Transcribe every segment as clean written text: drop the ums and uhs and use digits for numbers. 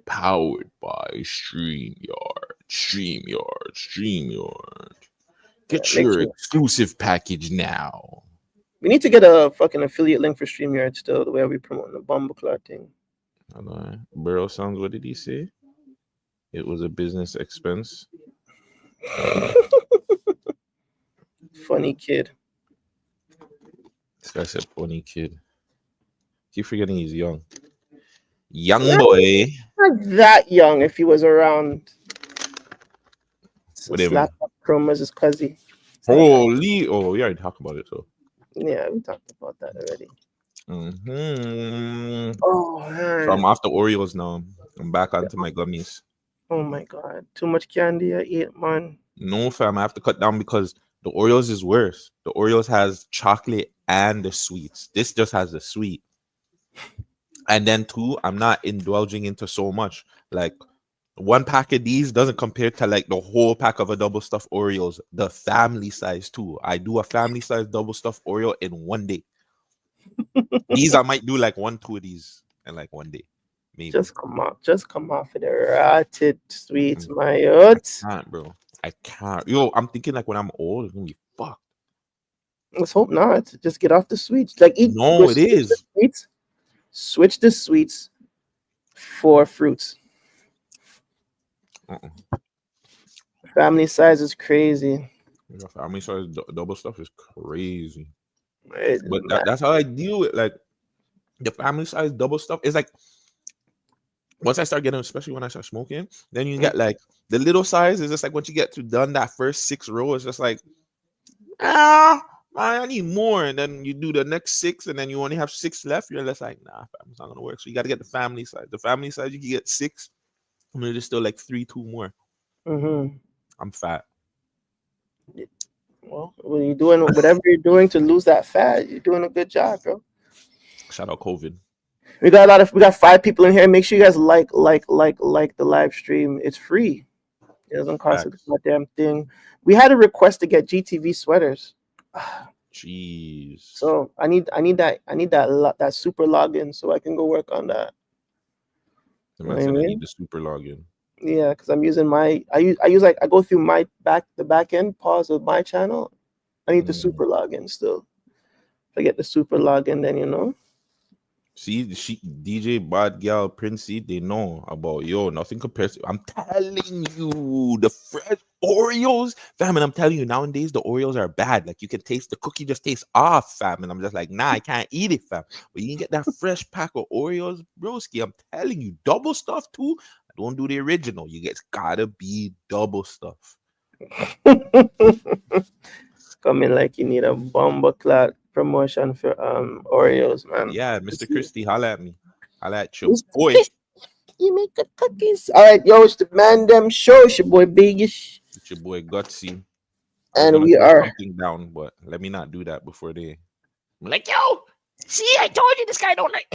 powered by StreamYard. Yeah, Get make your sure exclusive package now. we need to get a fucking affiliate link for StreamYard still, the way we promoting the Bumbleclaw thing. I know. Burrow Sounds, what did he say? It was a business expense. Funny kid. This guy said funny kid. Keep forgetting he's young. Young Not, boy not that young if he was around to with slap him. up Chroma's cousin. So, Holy. Oh, we already talked about it, so. yeah, we talked about that already. Mm-hmm. Oh So I'm man. off the Oreos now. I'm back onto my gummies. Oh my god. Too much candy I ate, man. No, fam, I have to cut down because the Oreos is worse. The Oreos has chocolate and the sweets. This just has the sweet. And then two, I'm not indulging into so much. Like one pack of these doesn't compare to like the whole pack of a double stuffed Oreos, the family size too. I do a family size double stuffed Oreo in one day. These I might do like one, two of these in like one day, maybe. Just come off of the rotted sweets, Mm-mm. my I youth. can't, bro. I can't. Yo, I'm thinking like when I'm old, it's gonna be fucked. Let's hope not. Just get off the sweets. Like eat No, go it switch the is. sweets. Switch the sweets for fruits. Uh-uh. Family size is crazy. Yeah, family size double stuff is crazy. But Man, that's how I deal with like the family size double stuff. It's like once I start getting, especially when I start smoking, then you get like the little size is just like once you get to done that first 6 rows, it's just like ah, man, I need more. And then you do the next six, and then you only have six left. You're just like, nah, fam, it's not gonna work. So you got to get the family size. The family size you can get six, and then there's still like three, two more. mm-hmm. I'm fat. Well, when you're doing whatever you're doing to lose that fat, you're doing a good job, bro. Shout out COVID. We got 5 people in here. Make sure you guys like the live stream. It's free. It doesn't cost a Facts. goddamn thing. We had a request to get GTV sweaters. Jeez. So I need that super login so I can go work on that. The You know man what I said I need mean? the super login. Yeah, because I'm using I use like I go through the back end pause of my channel. I need the Mm. super login still. If I get the super login, then See, she DJ Bad Gal Princey, they know about yo. Nothing compares to. I'm telling you, the fresh Oreos, fam. And I'm telling you, nowadays the Oreos are bad. Like you can taste the cookie just tastes off, fam. And I'm just like, nah, I can't eat it, fam. But you can get that fresh pack of Oreos, broski. I'm telling you, double stuff too. I don't do the original. You get gotta be double stuff. coming like you need a bomber clock promotion for Oreos, man. Yeah, Mr. Christie, holla at me. Holla at your Mr. boy. Kiss, you make good cookies. All right, yo, it's the man them show. It's your boy Biggest, It's your boy Gutsy. I was and gonna we throw are something down, but let me not do that before they. I'm like, yo, see, I told you this guy don't like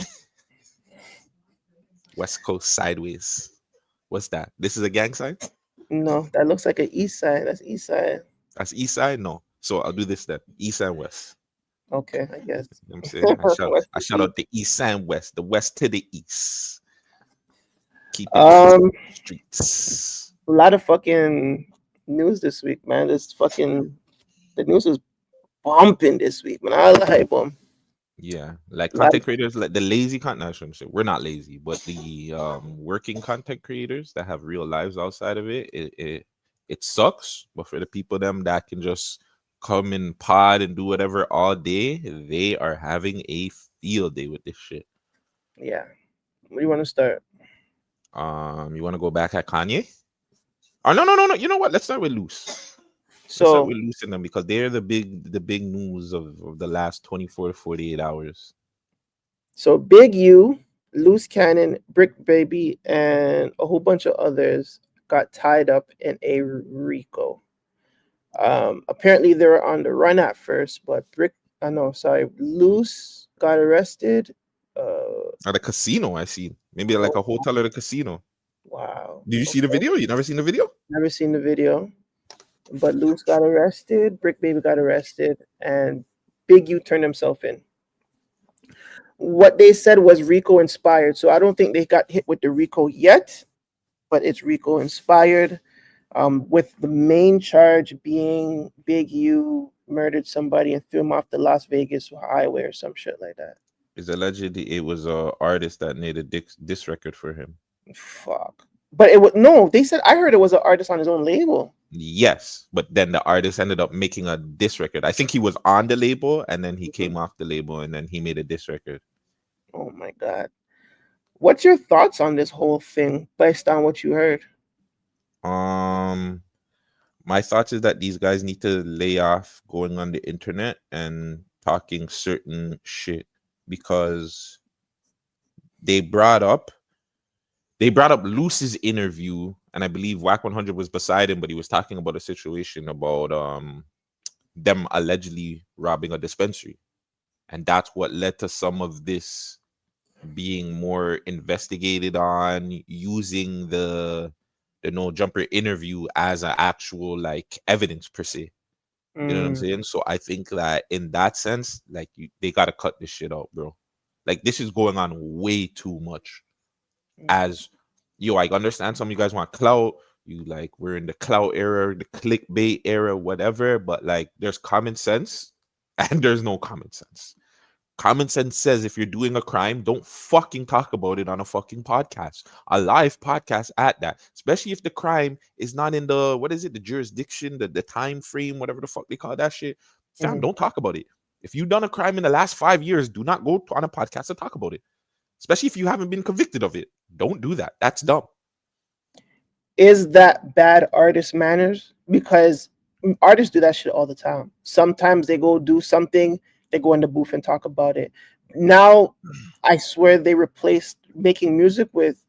West Coast sideways. What's that? This is a gang sign? no. That looks like an East Side. That's East Side. That's East side? No. So I'll do this then. East and West. Okay, I guess. You know what I'm saying? West I to shout East. out the East and West, the West to the East. Keep it Um, streets. a lot of fucking news this week, man. The news is bumping this week, man. I like them. Yeah, like A lot of content creators, like the lazy content. I shouldn't say we're not lazy, but the working content creators that have real lives outside of it sucks. But for the people them that can just come in pod and do whatever all day, they are having a field day with this shit. yeah. Where do you want to start? You want to go back at Kanye? Oh no. You know what? Let's start with Luce. Let's start So with Luce and them because they're the big news of the last 24 to 48 hours. Big U, Loose Cannon, Brick Baby, and a whole bunch of others got tied up in a RICO. Apparently they were on the run at first, but no, sorry, Loose got arrested. At a casino, I see. Maybe like a Oh, hotel or a casino. wow. Did you see the Okay. video? You never seen the video? Never seen the video, but Loose got arrested, Brick Baby got arrested, and Big U turned himself in. what they said was Rico inspired. So I don't think they got hit with the Rico yet, but it's Rico inspired. With the main charge being Big U murdered somebody and threw him off the Las Vegas highway or some shit like that. It's alleged it was a artist that made a diss record for him. Fuck. But it was no. They said I heard it was an artist on his own label. Yes, but then the artist ended up making a diss record. I think he was on the label and then he came off the label and then he made a diss record. Oh my god. What's your thoughts on this whole thing based on what you heard? Um, my thoughts is that these guys need to lay off going on the internet and talking certain shit because they brought up Luce's interview, and I believe Whack 100 was beside him, but he was talking about a situation about them allegedly robbing a dispensary, and that's what led to some of this being more investigated on, using the no jumper interview as an actual like evidence per se. You know what I'm Mm, saying? So I think that in that sense, like they gotta cut this shit out, bro. Like this is going on way too much. mm, As yo, I understand some of you guys want clout. You like we're in the clout era, the clickbait era, whatever. But like, there's common sense, and there's no common sense. Common sense says if you're doing a crime, don't fucking talk about it on a fucking podcast, a live podcast at that. Especially if the crime is not in the what is it, the jurisdiction, the time frame, whatever the fuck they call that shit. Fam, mm. don't talk about it. If you've done a crime in the last 5 years, do not go on a podcast to talk about it. Especially if you haven't been convicted of it. Don't do that. That's dumb. Is that bad artist manners? Because artists do that shit all the time. Sometimes they go do something, they go in the booth and talk about it. Now, I swear they replaced making music with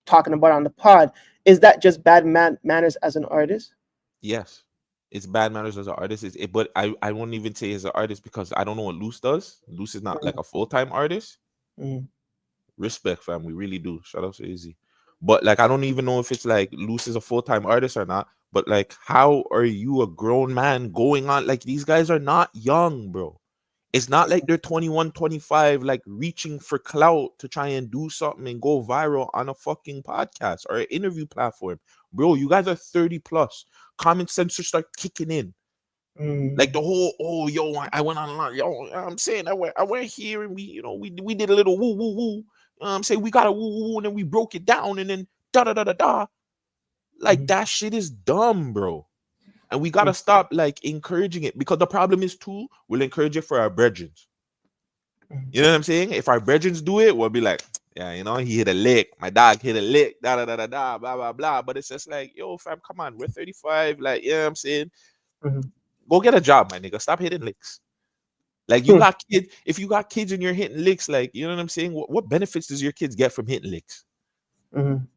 talking about it on the pod. Is that just bad manners as an artist? Yes. It's bad manners as an artist. But I won't even say as an artist because I don't know what Luce does. Luce is not like a full-time artist. Mm, Respect, fam. We really do. Shout out to Izzy. But like, I don't even know if it's like Luce is a full time artist or not. But like, how are you a grown man going on? Like, these guys are not young, bro. It's not like they're 21, 25, like reaching for clout to try and do something and go viral on a fucking podcast or an interview platform. Bro, you guys are 30 plus. Common sense should start kicking in. Like mm, the whole, oh yo, I went online, yo, you know what I'm saying I went here and we, we did a little woo woo woo. You know what I'm saying we got a woo woo woo and then we broke it down and then da da da da da. Like mm, that shit is dumb, bro. And we mm, gotta stop like encouraging it because the problem is too, we'll encourage it for our brethren. You know what I'm saying? If our brethren do it, we'll be like, yeah, he hit a lick. My dog hit a lick, da da da da da, blah blah blah. But it's just like, yo, fam, come on, we're 35. Like, you know what I'm saying? mm, Go get a job, my nigga. Stop hitting licks. Like you mm, got kids, if you got kids and you're hitting licks, like you know what I'm saying? What benefits does your kids get from hitting licks? mm.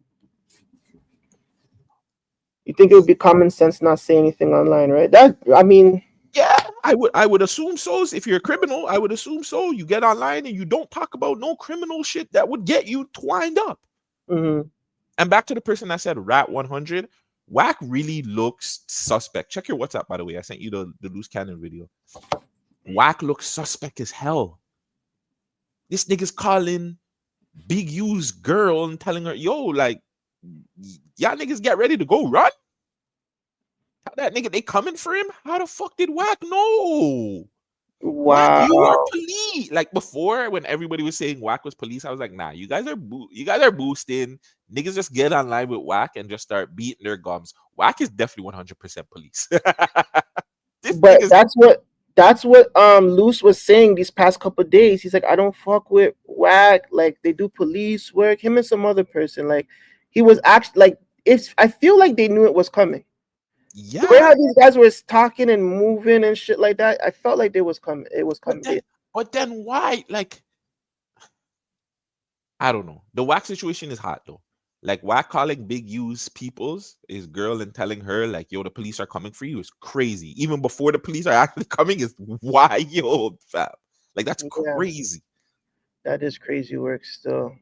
You think it would be common sense not say anything online, right? That I mean, Yeah, I would assume so. If you're a criminal, I would assume so. You get online and you don't talk about no criminal shit that would get you twined up. mm, And back to the person that said Rat 100, Whack really looks suspect. Check your WhatsApp, by the way. I sent you the loose cannon video. Whack looks suspect as hell. This nigga's calling Big U's girl and telling her, yo, like, y'all niggas get ready to go run. Tell that nigga they coming for him. How the fuck did Whack know? Whack, you are wow. police. Like before, when everybody was saying Whack was police, I was like, nah, you guys are boosting. Niggas just get online with Whack and just start beating their gums. Whack is definitely 100% police. This But nigga's that's what Luce was saying these past couple of days. He's like, I don't fuck with whack. Like they do police work. Him and some other person. Like he was actually like it's. I feel like they knew it was coming. The way yeah, how these guys were talking and moving and shit like that, I felt like they was coming. It was but coming. then but then why? Like, I don't know. The Whack situation is hot though. Like Whack calling Big U's peoples, his girl, and telling her like, "Yo, the police are coming for you," is crazy. Even before the police are actually coming, is wild, fam. Like that's Yeah, crazy. that is crazy work still.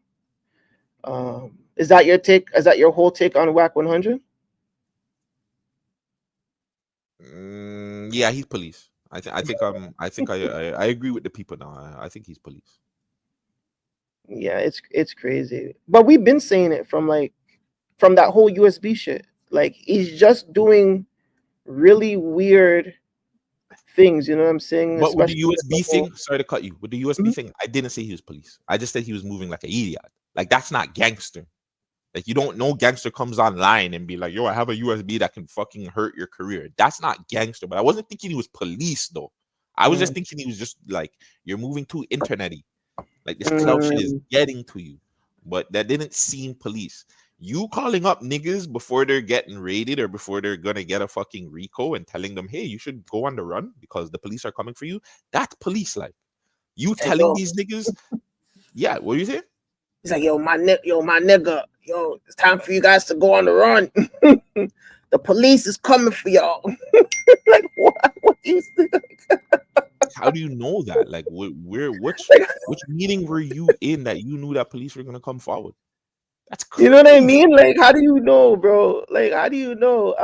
Is that your take? Is that your whole take on Whack 100? Yeah, he's police. I think I agree with the people now. I think he's police. Yeah, it's crazy. But we've been saying it from that whole USB shit. Like he's just doing really weird things. You know what I'm saying? But with the Especially with the USB whole. thing, sorry to cut you. With the USB Mhm. thing, I didn't say he was police. I just said he was moving like an idiot. Like that's not gangster. Like you don't know gangster comes online and be like, "Yo, I have a USB that can fucking hurt your career." That's not gangster. But I wasn't thinking he was police though. I was just Mm, thinking he was just like you're moving too internety. Like this cloud shit is mm, getting to you. But that didn't seem police. You calling up niggas before they're getting raided or before they're gonna get a fucking Rico and telling them, hey, you should go on the run because the police are coming for you. That's police like. You like telling yo, these niggas, yeah, what do you say? he's like yo, my nigga, yo, it's time for you guys to go on the run. The police is coming for y'all. Like what? What do you think? How do you know that? Like where Like, which meeting were you in that you knew that police were gonna come forward? That's you know what I crazy. mean? Like, how do you know, bro? Like, how do you know?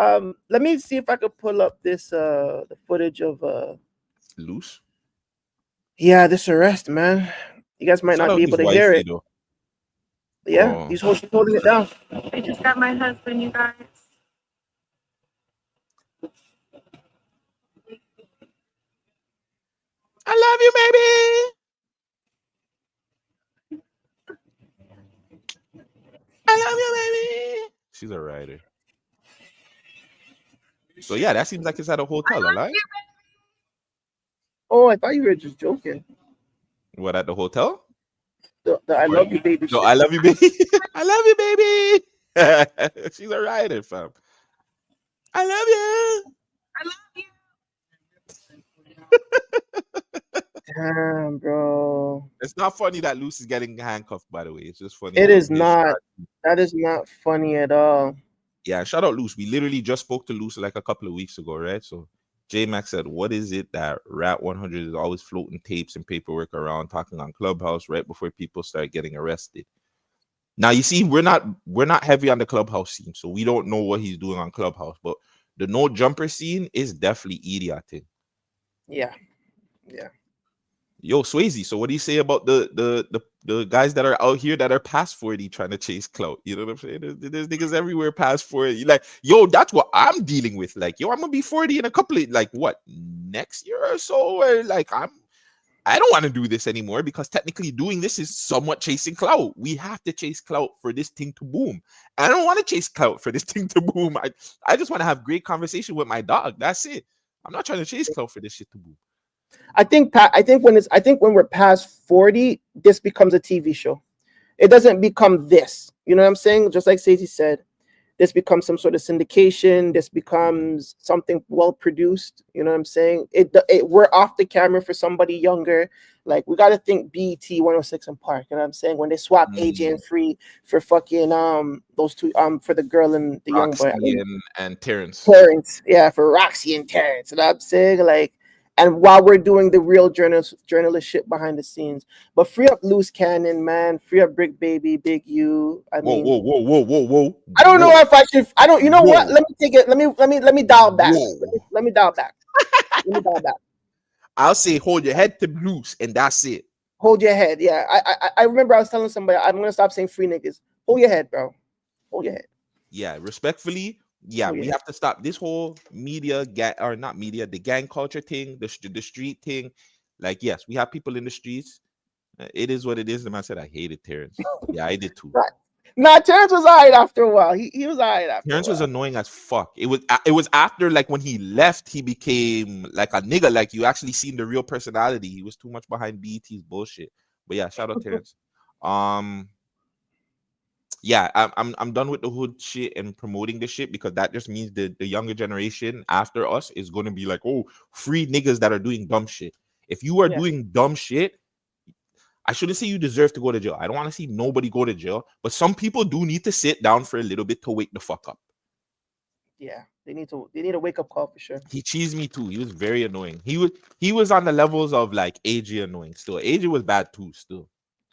Let me see if I could pull up this the footage of Loose. yeah, this arrest, man. You guys might Shout not out be able his to hear wifey it. though. Yeah, Oh, she's holding it down. I just got my husband, you guys. I love you, baby. I love you, baby. She's a writer. So yeah, that seems like it's at a hotel, alright? Oh, I thought you were just joking. What at the hotel? The I Or love you, baby no, shit. I love you, baby. I love you, baby. She's a writer, fam. I love you. I love you. Damn, bro. It's not funny that Luce is getting handcuffed, by the way. It's just funny It how is his not. That is not funny at all. yeah, shout out Luce. We literally just spoke to Luce like a couple of weeks ago, right? So J Max said, what is it that Rat 100 is always floating tapes and paperwork around talking on Clubhouse right before people start getting arrested? Now you see, we're not heavy on the Clubhouse scene, so we don't know what he's doing on Clubhouse, but the no jumper scene is definitely idiotic. Yeah, yeah. Yo, Swayze, so what do you say about the guys that are out here that are past 40 trying to chase clout? You know what I'm saying? There's niggas everywhere past 40. Like, yo, that's what I'm dealing with. Like, yo, I'm gonna be 40 in a couple of like what next year or so. Or like I don't want to do this anymore because technically doing this is somewhat chasing clout. We have to chase clout for this thing to boom. I don't want to chase clout for this thing to boom. I just want to have great conversation with my dog. That's it. I'm not trying to chase clout for this shit to boom. I think when we're past 40, this becomes a TV show. It doesn't become this. You know what I'm saying? Just like Stacey said, this becomes some sort of syndication. This Yeah. becomes something well produced. You know what I'm saying? We're off the camera for somebody younger. Like we got to think BT 106 and Park. You know what I'm saying? When they swap AJ Mm. and Free for fucking those two for the girl and the young boy. I Roxy mean, and Terrence. Terrence, yeah, for Roxy and Terrence. You know what I'm saying? Like, and while we're doing the real journalist shit behind the scenes. But free up Loose Cannon, man. Free up Bricc Baby, Big U. I Whoa, mean, whoa, whoa, whoa, whoa, whoa, I don't know whoa, if I should. I don't. You know what? whoa, Let me take it. Let me dial back. whoa. Let me dial back. Let me dial back. I'll say hold your head to loose and that's it. Hold your head. Yeah. I remember I was telling somebody I'm gonna stop saying free niggas. Hold your head, bro. Hold your head. Yeah, respectfully, yeah, Hold your we head. have to stop this whole media or not media, the gang culture thing, the street thing. Like, yes, we have people in the streets. It is what it is. The man said I hated Terrence. Yeah, I did too. Right. Nah, Terrence was alright after a while. He was alright after a Terrence was while. annoying as fuck. It was after like when he left, he became like a nigga. Like you actually seen the real personality. He was too much behind BET's bullshit. But yeah, shout out Terrence. Um, yeah, I'm done with the hood shit and promoting the shit because that just means the younger generation after us is gonna be like, oh, free niggas that are doing dumb shit. If you are Yeah. doing dumb shit, I shouldn't say you deserve to go to jail. I don't want to see nobody go to jail, but some people do need to sit down for a little bit to wake the fuck up. Yeah. They need a wake up call for sure. He cheesed me too. He was very annoying. He was on the levels of like AJ annoying still. AJ was bad too still.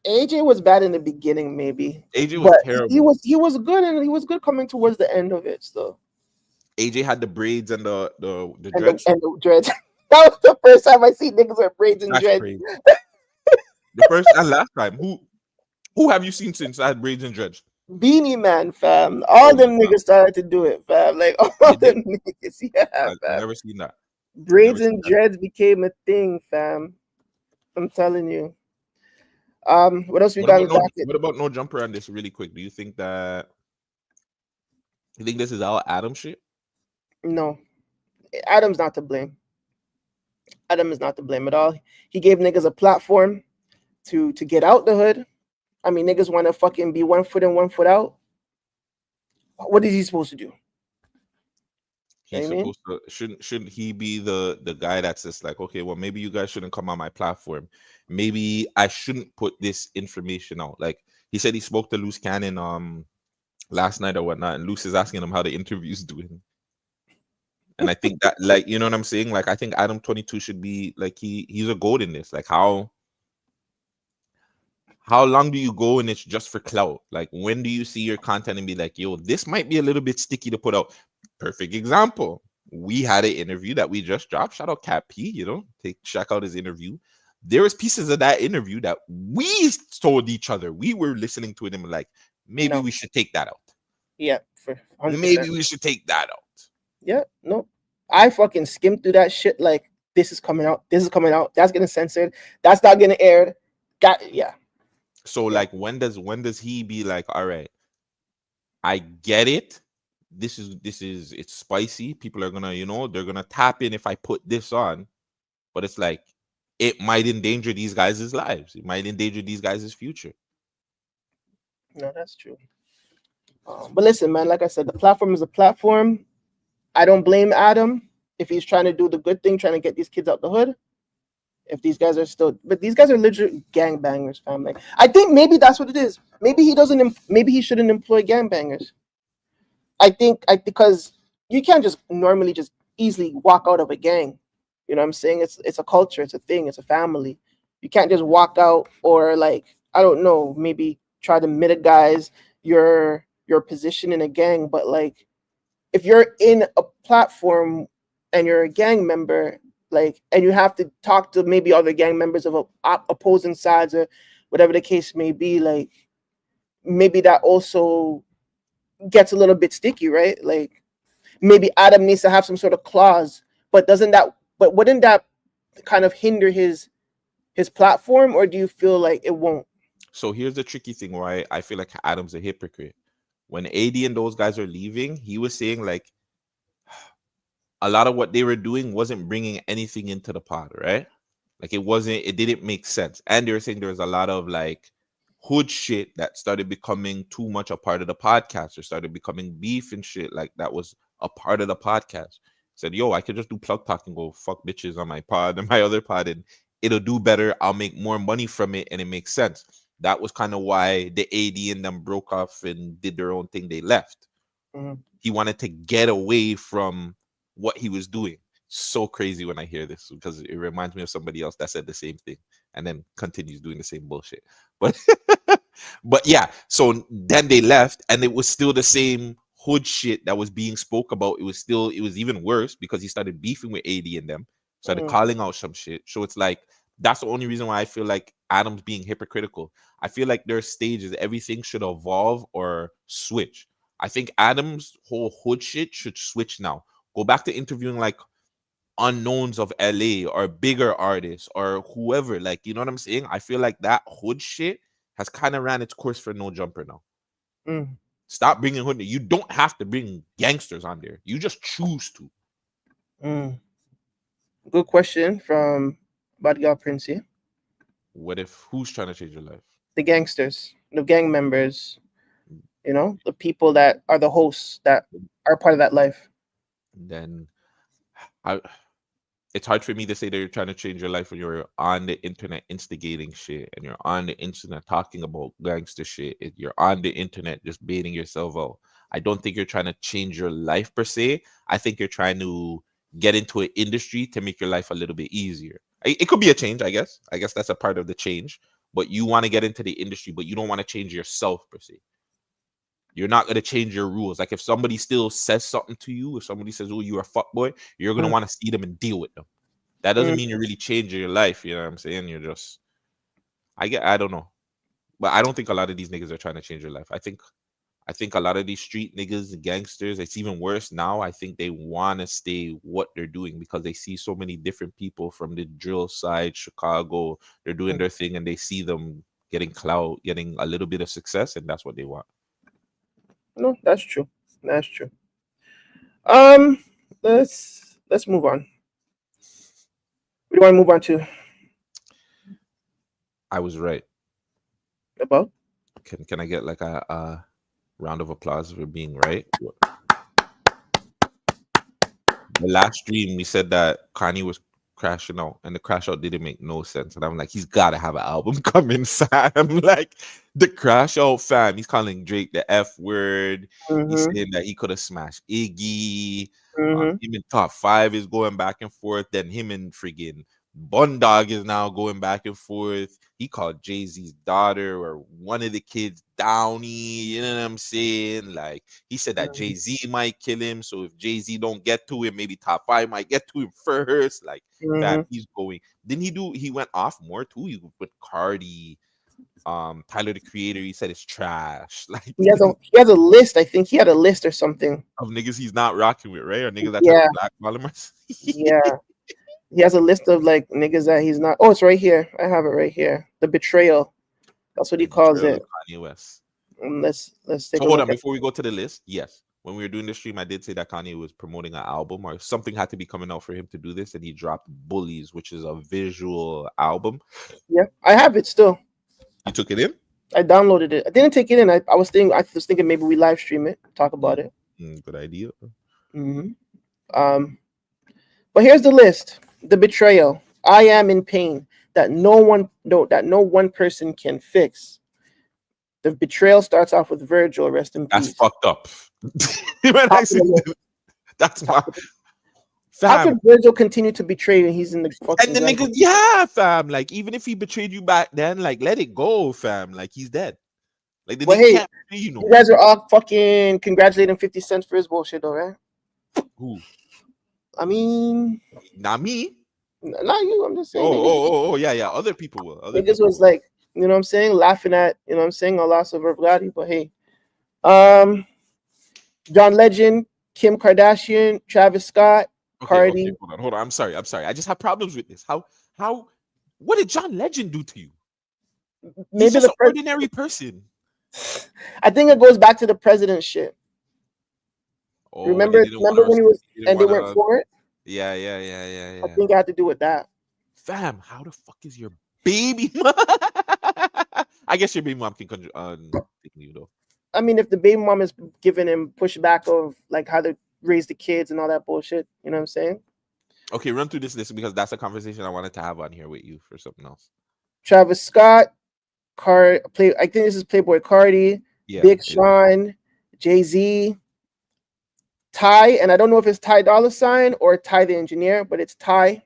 AJ was bad in the beginning, maybe, AJ was but he terrible. was he was good, and he was good coming towards the end of it still. AJ had the braids and the And the dreads. and the dreads. That was the first time I see niggas with braids and That's dreads. crazy. The first and last time. Who Who have you seen since I had braids and dreads? Beanie Man, fam. All Oh, them nah, niggas started to do it, fam. Like all did they? them niggas, yeah, I fam. never seen that. I never Braids seen and that. dreads became a thing, fam. I'm telling you. What else we got on the docket? What about no jumper on this really quick? Do you think that you think this is all Adam shit? No, Adam's not to blame. Adam is not to blame at all. He gave niggas a platform to get out the hood. I mean, niggas want to fucking be 1 foot in, 1 foot out. What is he supposed to do? You know He's what I mean? supposed to shouldn't he be the guy that's just like, okay, well, maybe you guys shouldn't come on my platform. Maybe I shouldn't put this information out. Like he said he spoke to Luce Cannon last night or whatnot, and Luce is asking him how the interview's doing. And I think that, like, you know what I'm saying? Like, I think Adam 22 should be like he's a goat in this. Like, how long do you go and it's just for clout? Like, when do you see your content and be like, yo, this might be a little bit sticky to put out? Perfect example. We had an interview that we just dropped. Shout out Cat P, check out his interview. There was pieces of that interview that we told each other. We were listening to it and were like, maybe No. we should take that out. Yeah, for 100%. Maybe we should take that out. Yeah, no. I fucking skimmed through that shit like this is coming out, this is coming out, that's getting censored, that's not getting aired. Yeah. So Yeah. like when does he be like, all right, I get it. This is it's spicy. People are gonna, they're gonna tap in if I put this on, but it's like it might endanger these guys' lives. It might endanger these guys' future. No, that's true. But listen, man, like I said, the platform is a platform. I don't blame Adam if he's trying to do the good thing, trying to get these kids out the hood. If these guys are still, but these guys are legit gangbangers, fam. Like, I think maybe that's what it is. Maybe he doesn't. Maybe he shouldn't employ gangbangers. Because you can't just normally just easily walk out of a gang. You know what I'm saying? It's a culture, it's a thing, it's a family. You can't just walk out or like I don't know, maybe try to mitigize your position in a gang, but like if you're in a platform and you're a gang member, like, and you have to talk to maybe other gang members of opposing sides or whatever the case may be, like maybe that also gets a little bit sticky, right? Like maybe Adam needs to have some sort of clause, but wouldn't that kind of hinder his platform, or do you feel like it won't? So here's the tricky thing why I feel like Adam's a hypocrite. When AD and those guys are leaving, he was saying like a lot of what they were doing wasn't bringing anything into the pod, right? Like it didn't make sense. And they were saying there was a lot of like hood shit that started becoming too much a part of the podcast or started becoming beef and shit like that was a part of the podcast. Said, yo, I could just do plug talk and go fuck bitches on my pod and my other pod and it'll do better. I'll make more money from it and it makes sense. That was kind of why the AD and them broke off and did their own thing. They left. Mhm. He wanted to get away from what he was doing. So crazy when I hear this because it reminds me of somebody else that said the same thing and then continues doing the same bullshit. But but yeah, so then they left and it was still the same hood shit that was being spoke about. It was even worse because he started beefing with AD and them, started Mhm. calling out some shit. So it's like that's the only reason why I feel like Adam's being hypocritical. I feel like there's stages everything should evolve or switch. I think Adam's whole hood shit should switch now. Go back to interviewing like unknowns of LA or bigger artists or whoever. Like, you know what I'm saying? I feel like that hood shit has kind of ran its course for no jumper now. Mm. Stop bringing hood. You don't have to bring gangsters on there. You just choose to. Mm. Good question from Bodyguard Princey. What if who's trying to change your life? The gangsters, the gang members, the people that are the hosts that are part of that life. Then I it's hard for me to say that you're trying to change your life when you're on the internet instigating shit and you're on the internet talking about gangster shit. You're on the internet just baiting yourself out. I don't think you're trying to change your life per se. I think you're trying to get into an industry to make your life a little bit easier. It could be a change, I guess. I guess that's a part of the change. But you want to get into the industry, but you don't want to change yourself per se. You're not going to change your rules. Like if somebody still says something to you, if somebody says, "Oh, you're a fuckboy," you're going to Mm. want to see them and deal with them. That doesn't Mm. mean you're really changing your life. You know what I'm saying? You're just, I don't know. But I don't think a lot of these niggas are trying to change their life. I think a lot of these street niggas and gangsters, it's even worse now. I think they want to stay what they're doing because they see so many different people from the drill side, Chicago. They're doing their thing and they see them getting clout, getting a little bit of success, and that's what they want. No, that's true. That's true. Um, let's move on. What do you want to move on to? I was right. About? Can I get like a round of applause for being right? The last stream we said that Kanye was crashing out, and the crash out didn't make no sense. And I'm like, he's got to have an album coming, fam. Like the crash out, fam. He's calling Drake the F word. He's Mm-hmm. saying that he could have smashed Iggy. Mm-hmm. Him in top 5 is going back and forth. Then him and friggin' Bundog is now going back and forth. He called Jay-Z's daughter or one of the kids Downy. You know what I'm saying? Like he said that Jay-Z might kill him. So if Jay-Z don't get to him, maybe top 5 might get to him first. Like that he's going. Didn't he went off more too? He with Cardi, Tyler the Creator. He said it's trash. Like He has a list. I think he had a list or something. of niggas he's not rocking with, right? Or niggas that try Yeah. to blackball him. Yeah. He has a list of like niggas that he's not. Oh, it's right here. I have it right here. The betrayal. That's what he calls Betrayal it. of Kanye West. Let's take So a hold look on, at. before we go to the list, yes. When we were doing the stream, I did say that Kanye was promoting an album or something had to be coming out for him to do this, and he dropped Bullies, which is a visual album. Yeah, I have it still. You took it in? I downloaded it. I didn't take it in. I was thinking maybe we live stream it, talk about it. Good idea. But here's the list. The betrayal. I am in pain that no one person can fix. The betrayal starts off with Virgil, rest in That's peace. fucked up. When I see that's my How fam. could Virgil continue to betray when he's in the fucking And the ground? nigga, yeah, fam. Like, even if he betrayed you back then, like, let it go, fam. Like, he's dead. Like, the But nigga hey, can't betray you no you more. guys are all fucking congratulating 50 Cent for his bullshit, though, right? Who? I mean, Not me. not you. I'm just saying. Oh, yeah. Other people will. Niggas was like, you know what I'm saying, laughing at, you know what I'm saying, a loss of Vladi. But hey, John Legend, Kim Kardashian, Travis Scott, Cardi. Okay, hold on. I'm sorry. I just have problems with this. What did John Legend do to you? Maybe He's just an ordinary person. I think it goes back to the president shit. Oh, remember when he was and they went for it? Yeah. I think it had to do with that. Fam, how the fuck is your baby mom? I guess your baby mom can take you though. I mean, if the baby mom is giving him pushback of like how to raise the kids and all that bullshit, you know what I'm saying? Okay, run through this list because that's a conversation I wanted to have on here with you for something else. Travis Scott, I think this is Playboy Cardi, Big Sean, Jay-Z, Ty, and I don't know if it's Ty Dolla Sign or Ty the Engineer, but it's Ty,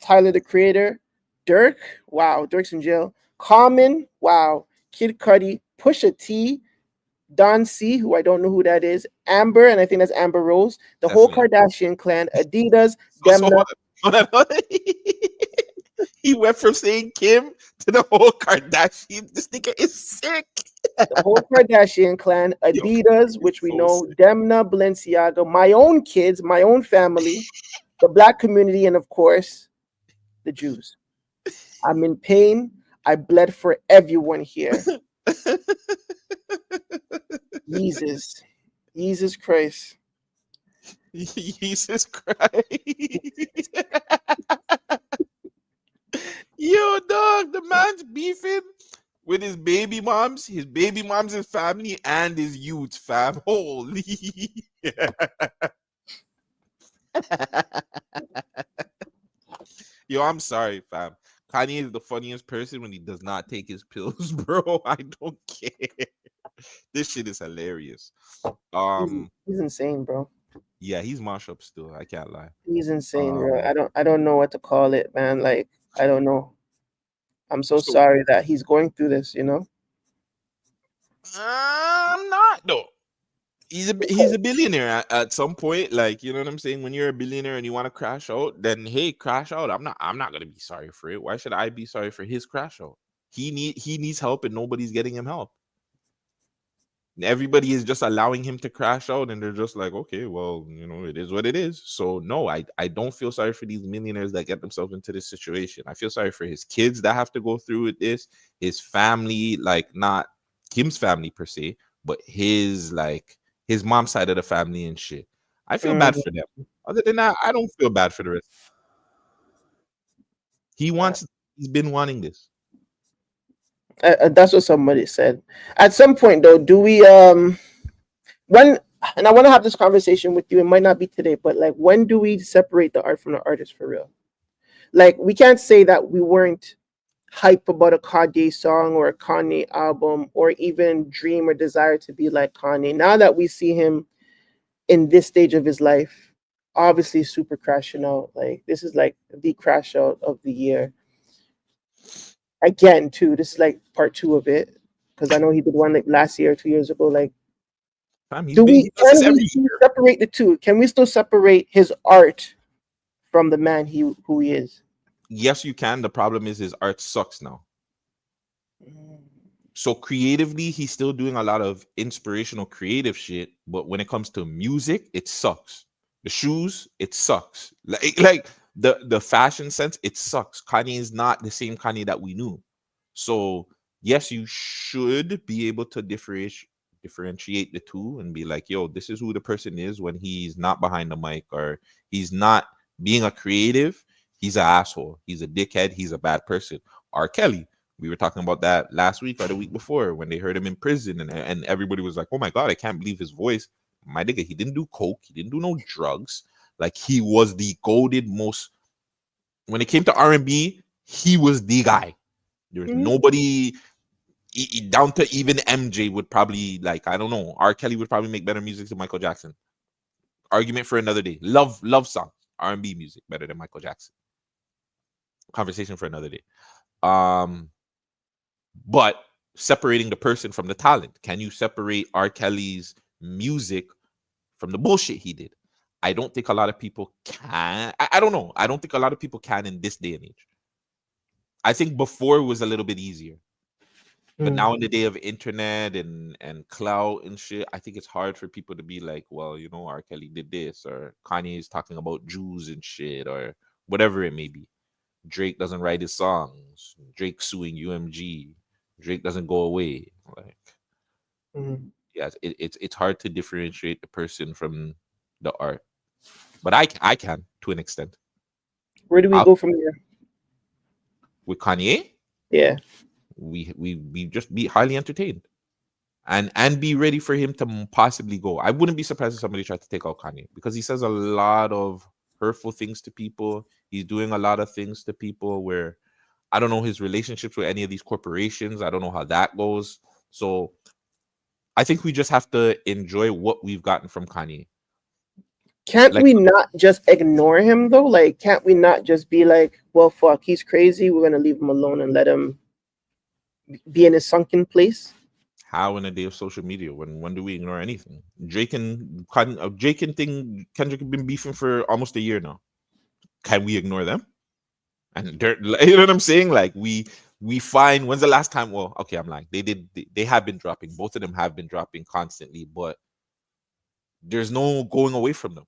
Tyler the Creator, Dirk, wow, Dirk's in jail, Common, wow, Kid Cudi, Pusha T, Don C, who I don't know who that is, Amber, and I think that's Amber Rose, the whole Kardashian clan, Adidas, Demna. He went from saying Kim to the whole Kardashian. This nigga is sick. The whole Kardashian clan, Adidas, which we know, Demna, Balenciaga, my own kids, my own family, the black community, and of course, the Jews. I'm in pain. I bled for everyone here. Jesus Christ. Jesus Christ. Yo, dog, the man's beefing with his baby moms, his family, and his youth, fam. Holy. Yo, I'm sorry, fam. Kanye is the funniest person when he does not take his pills, bro. I don't care. This shit is hilarious. He's insane, bro. Yeah, he's mash up still. I can't lie. He's insane, bro. I don't know what to call it, man. Like, I don't know. I'm so sorry that he's going through this, you know? I'm not though. He's a billionaire at some point. Like, you know what I'm saying? When you're a billionaire and you want to crash out, then hey, crash out. I'm not gonna be sorry for it. Why should I be sorry for his crash out? He needs help and nobody's getting him help. Everybody is just allowing him to crash out, and they're just like, okay, well, it is what it is. So no, I don't feel sorry for these millionaires that get themselves into this situation. I feel sorry for his kids that have to go through with this, his family, like not Kim's family per se, but his mom's side of the family and shit. I feel bad Mm, for them. Other than that, I don't feel bad for the rest. he yeah. wants he's been wanting this. That's what somebody said. At some point, though, do we when and I want to have this conversation with you. It might not be today, but like, when do we separate the art from the artist for real? Like, we can't say that we weren't hype about a Kanye song or a Kanye album or even dream or desire to be like Kanye. Now that we see him in this stage of his life, obviously super crashing out. Like, this is like the crash out of the year. Again, too, this is like part two of it. Because I know he did one like last year, 2 years ago. Like, Fam, do we he does this can we every still year. separate the two? Can we still separate his art from the man who he is? Yes, you can. The problem is his art sucks now. So creatively, he's still doing a lot of inspirational creative shit, but when it comes to music, it sucks. The shoes, it sucks. Like the fashion sense, it sucks. Kanye is not the same Kanye that we knew. So yes, you should be able to differentiate the two and be like, yo, this is who the person is when he's not behind the mic or he's not being a creative. He's an asshole. He's a dickhead. He's a bad person. R. Kelly, we were talking about that last week or the week before when they heard him in prison, and everybody was like, "Oh my god, I can't believe his voice." My nigga, he didn't do coke, he didn't do no drugs. Like he was the goaded most when it came to R&B. He was the guy. There's Mhm. nobody down to even MJ would probably like. I don't know. R. Kelly would probably make better music than Michael Jackson. Argument for another day. Love songs, R&B music better than Michael Jackson. Conversation for another day. Um, but separating the person from the talent. Can you separate R. Kelly's music from the bullshit he did? I don't think a lot of people can. I don't know. I don't think a lot of people can in this day and age. I think before it was a little bit easier. But Mm. now in the day of internet and clout and shit, I think it's hard for people to be like, well, R. Kelly did this, or Kanye is talking about Jews and shit, or whatever it may be. Drake doesn't write his songs. Drake suing UMG. Drake doesn't go away. Like, Mm. yeah, it's hard to differentiate the person from the art. But I can to an extent. Where do we I'll, go from here? with Kanye, Yeah. we just be highly entertained and be ready for him to possibly go. I wouldn't be surprised if somebody tried to take out Kanye because he says a lot of hurtful things to people. He's doing a lot of things to people where I don't know his relationships with any of these corporations. I don't know how that goes. So I think we just have to enjoy what we've gotten from Kanye. Can't Like we not just ignore him though? Like, can't we not just be like, well, fuck, he's crazy. We're gonna leave him alone and let him be in his sunken place? how in a day of social media when do we ignore anything? Drake and thing Kendrick have been beefing for almost a year now. Can we ignore them? And they're, you know what I'm saying? Like we find when's the last time? Well, okay, I'm lying. They have been dropping. Both of them have been dropping constantly, but there's no going away from them.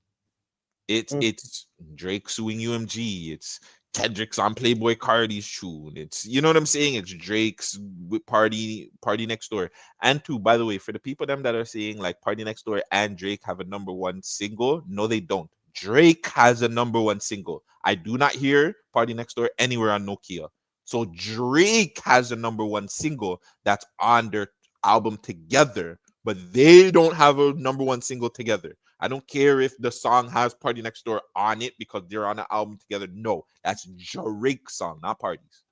Mm. It's Drake suing UMG. It's Kendrick's on Playboy Cardi's tune. It's you know what I'm saying. It's Drake's with Party Next Door. And two, by the way, for the people them that are saying like Party Next Door and Drake have a number one single, no, they don't. Drake has a number one single. I do not hear Party Next Door anywhere on Nokia. So Drake has a number one single that's on their album together, but they don't have a number one single together. I don't care if the song has Party Next Door on it because they're on an album together. No, that's Drake's song, not Party's.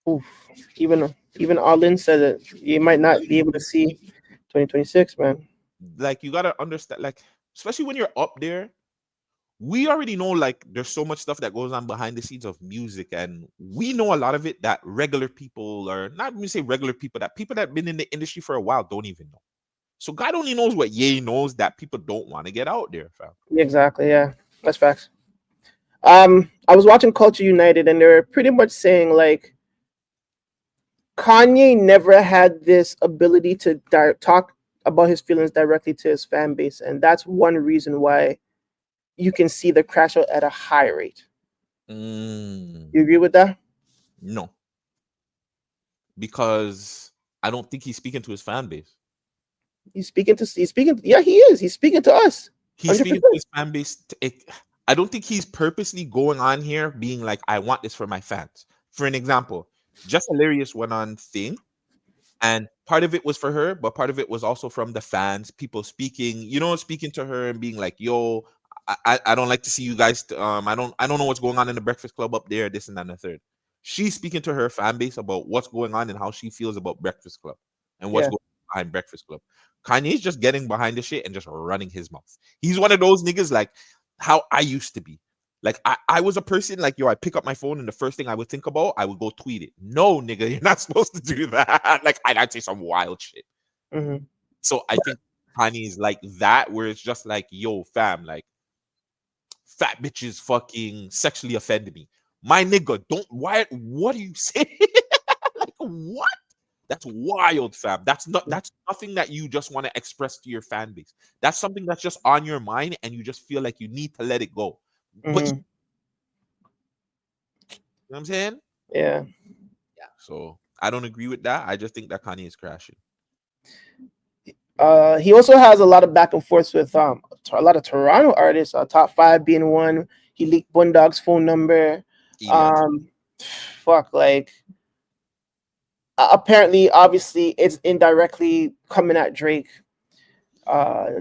Oof. Even Alin said that you might not be able to see 2026, man. Like you gotta understand, like especially when you're up there, we already know like there's so much stuff that goes on behind the scenes of music, and we know a lot of it that regular people, or not even say regular people, that people that have been in the industry for a while don't even know. So God only knows what Ye knows that people don't want to get out there, fam. Yeah, exactly. Yeah, that's facts. I was watching Culture United, and they were pretty much saying like Kanye never had this ability to talk about his feelings directly to his fan base, and that's one reason why you can see the crash out at a high rate. Mm, You agree with that? no, because I don't think he's speaking to his fan base. Yeah, he is. He's speaking to us. He's speaking to 100%. his fan base. I don't think he's purposely going on here being like, I want this for my fans. For an example, Just Hilarious went on thing, and part of it was for her, but part of it was also from the fans, people speaking, speaking to her and being like, "Yo, I don't like to see you guys. I don't know what's going on in the Breakfast Club up there. This and that and the third." She's speaking to her fan base about what's going on and how she feels about Breakfast Club and what's Yeah. going on behind Breakfast Club. Kanye's just getting behind the shit and just running his mouth. He's one of those niggas like how I used to be. Like I was a person like, yo, I pick up my phone and the first thing I would think about, I would go tweet it. No, nigga, you're not supposed to do that. Like I'd say some wild shit. Hmm. So I think Kanye is like that, where it's just like, yo, fam, like fat bitches fucking sexually offended me. My nigga, don't what are you saying? Like what? That's wild, fam. That's nothing that you just want to express to your fan base. That's something that's just on your mind and you just feel like you need to let it go. But you Hmm. know what I'm saying? Yeah. Yeah. So I don't agree with that. I just think that Kanye is crashing. He also has a lot of back and forth with a lot of Toronto artists. Top five being one. He leaked Bundog's phone number. Idiot. Um, fuck, like apparently, obviously, it's indirectly coming at Drake. Uh,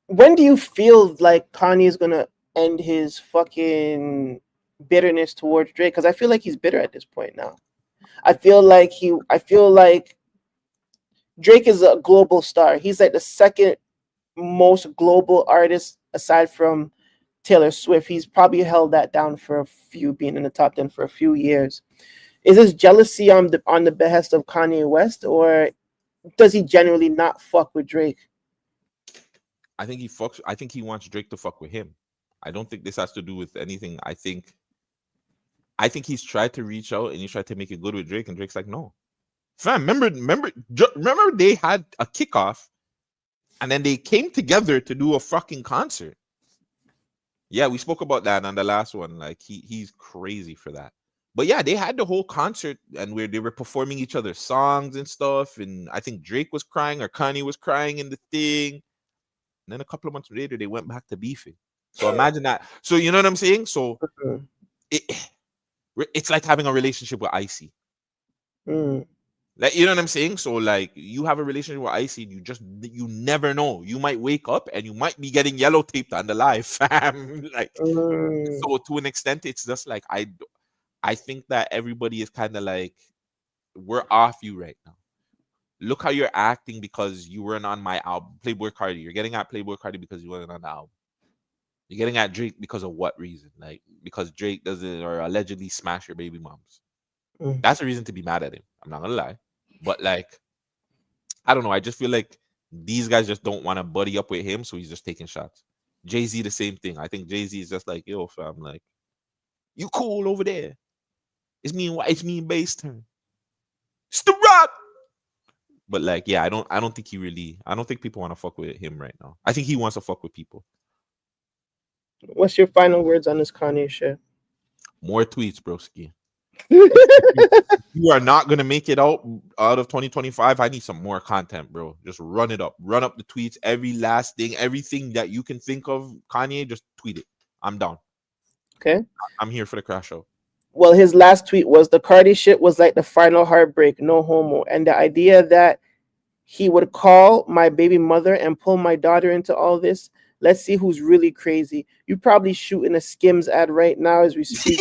when do you feel like Kanye is gonna end his fucking bitterness towards Drake? Because I feel like he's bitter at this point now. I feel like Drake is a global star. He's like the second most global artist aside from Taylor Swift. He's probably held that down for a few, being in the top 10 for a few years. Is this jealousy on the behest of Kanye West, or does he genuinely not fuck with Drake? I think he wants Drake to fuck with him. I don't think this has to do with anything. I think he's tried to reach out and he's tried to make it good with Drake, and Drake's like, no. Fam, remember they had a kickoff and then they came together to do a fucking concert. Yeah, we spoke about that on the last one. Like he's crazy for that. But yeah, they had the whole concert and where they were performing each other's songs and stuff. And I think Drake was crying or Kanye was crying in the thing. And then a couple of months later, they went back to beefing. So imagine that. So you know what I'm saying? So Mm, it, it's like having a relationship with Icy. mm, Like you know what I'm saying? So like you have a relationship with Icy, you never know. You might wake up and you might be getting yellow taped on the live, fam. Like mm, so to an extent, it's just like I think that everybody is kind of like we're off you right now. Look how you're acting because you weren't on my album, Playboy Cardi. You're getting at Playboy Cardi because you weren't on the album. You're getting at Drake because of what reason? Like because Drake doesn't or allegedly smash your baby moms. mm. That's a reason to be mad at him. I'm not gonna lie. But like, I don't know. I just feel like these guys just don't want to buddy up with him, so he's just taking shots. Jay-Z, the same thing. I think Jay-Z is just like, yo, fam, like, you cool over there. It's me and bass turn. It's the rock. But like, yeah, I don't think people want to fuck with him right now. I think he wants to fuck with people. What's your final words on this Kanye shit? More tweets, broski. You are not gonna make it out of 2025. I need some more content, bro. Just run it up. Run up the tweets, every last thing, everything that you can think of. Kanye, just tweet it. I'm down. Okay. I'm here for the crash show. Well, his last tweet was the Cardi shit was like the final heartbreak, no homo. And the idea that he would call my baby mother and pull my daughter into all this. Let's see who's really crazy. You probably shooting a Skims ad right now as we speak.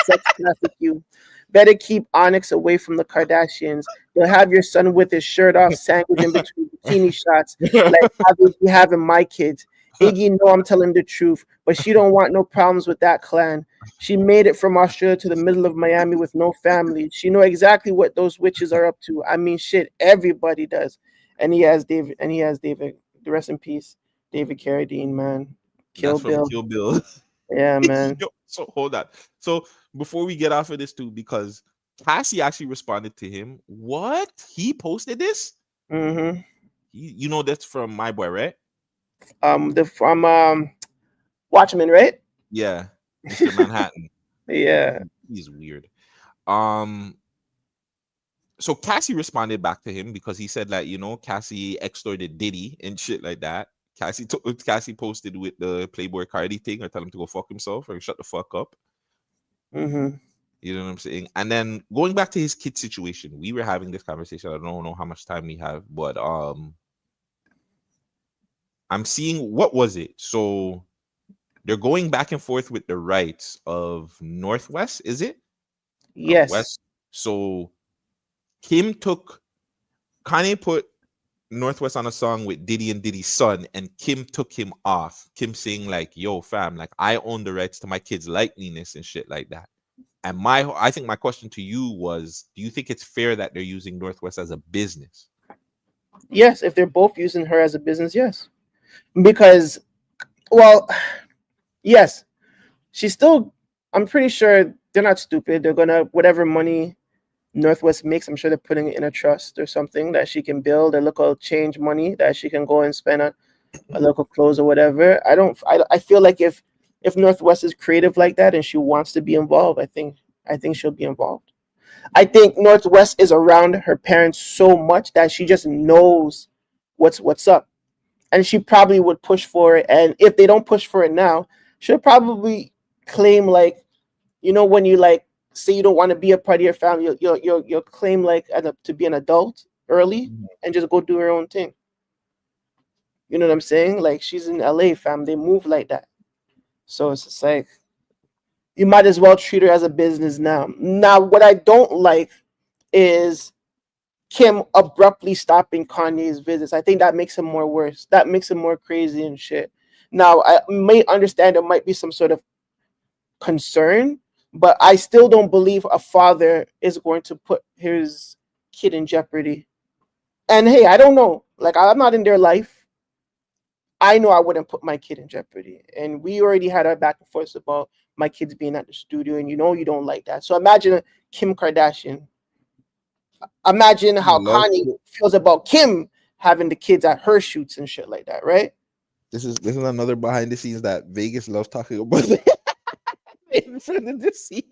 Sex traffic you. Better keep Onyx away from the Kardashians. You'll have your son with his shirt off, sandwiched in between bikini shots, like I would be having my kids. Iggy know I'm telling the truth, but she don't want no problems with that clan. She made it from Australia to the middle of Miami with no family. She know exactly what those witches are up to. I mean, shit, everybody does. And he has David. The rest in peace, David Carradine, man. Kill That's from Bill. Kill Bill. Yeah, man. Yo, so hold on. So before we get off of this too, because Cassie actually responded to him. What? He posted this? Mm-hmm. You know that's from my boy, right? The from Watchmen, right? Yeah, Mr. Manhattan. Yeah. He's weird. Um, so Cassie responded back to him because he said that Cassie extorted Diddy and shit like that. Cassie posted with the Playboy Cardi thing or tell him to go fuck himself or shut the fuck up. Mm-hmm. You know what I'm saying? And then going back to his kid situation, we were having this conversation. I don't know how much time we have, but I'm seeing what was it? So they're going back and forth with the rights of Northwest, is it? Or Yes. West. So Kim took Kanye put Northwest on a song with Diddy and Diddy's son, and Kim took him off. Kim saying like, "Yo, fam, like I own the rights to my kids' likeliness and shit like that." And I think my question to you was, do you think it's fair that they're using Northwest as a business? Yes, if they're both using her as a business, yes. Because, well, yes, she's still. I'm pretty sure they're not stupid. They're gonna whatever money Northwest makes. I'm sure they're putting it in a trust or something that she can build a local change money that she can go and spend on a local clothes or whatever. I don't. I feel like if Northwest is creative like that and she wants to be involved, I think she'll be involved. I think Northwest is around her parents so much that she just knows what's up, and she probably would push for it. And if they don't push for it now, she'll probably claim like when you like say you don't want to be a part of your family, you'll claim like to be an adult early Mhm. and just go do her own thing. You know what I'm saying? Like she's in LA, fam. They move like that. So it's just like you might as well treat her as a business now. Now, what I don't like is Kim abruptly stopping Kanye's visits. I think that makes him more worse. That makes him more crazy and shit. Now, I may understand there might be some sort of concern, but I still don't believe a father is going to put his kid in jeopardy. And hey, I don't know. Like, I'm not in their life. I know I wouldn't put my kid in jeopardy. And we already had our back and forth about my kids being at the studio, and you don't like that. So imagine Kim Kardashian. Imagine You how love Kanye feels about Kim having the kids at her shoots and shit like that, right? this is another behind the scenes that Vegas loves talking about in front of the scene.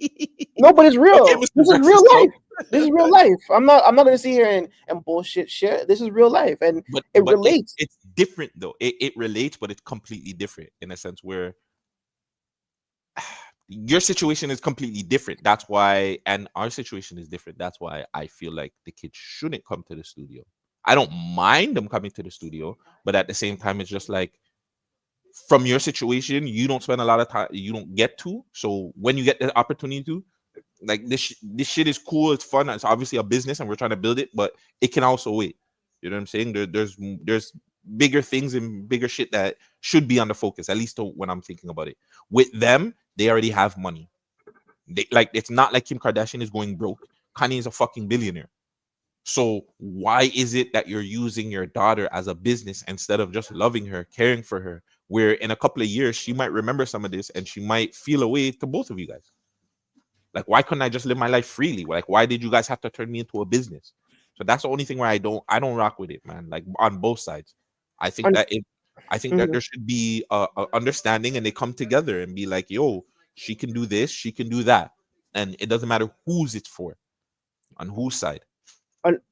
No, but it's Okay, real. Mr. This is real Breakfast Club. life. This is real life. I'm not gonna sit here and bullshit shit. This is real life, and but it but it, relates. it's different though. It relates, but it's completely different in a sense where your situation is completely different. That's why, and our situation is different. That's why I feel like the kids shouldn't come to the studio. I don't mind them coming to the studio, but at the same time, it's just like from your situation, you don't spend a lot of time, you don't get to. So when you get the opportunity to, like this shit is cool, it's fun, it's obviously a business and we're trying to build it, but it can also wait. You know what I'm saying? There's bigger things and bigger shit that should be on the focus, at least when I'm thinking about it. With them, they already have money. Like it's not like Kim Kardashian is going broke. Kanye is a fucking billionaire. So why is it that you're using your daughter as a business instead of just loving her, caring for her? Where in a couple of years she might remember some of this and she might feel a way to both of you guys. Like, why couldn't I just live my life freely? Like, why did you guys have to turn me into a business? So that's the only thing where I don't rock with it, man. Like on both sides, I think Un- that it, I think that mhm. there should be a understanding and they come together and be like, yo, she can do this, she can do that, and it doesn't matter who's it's for, on whose side.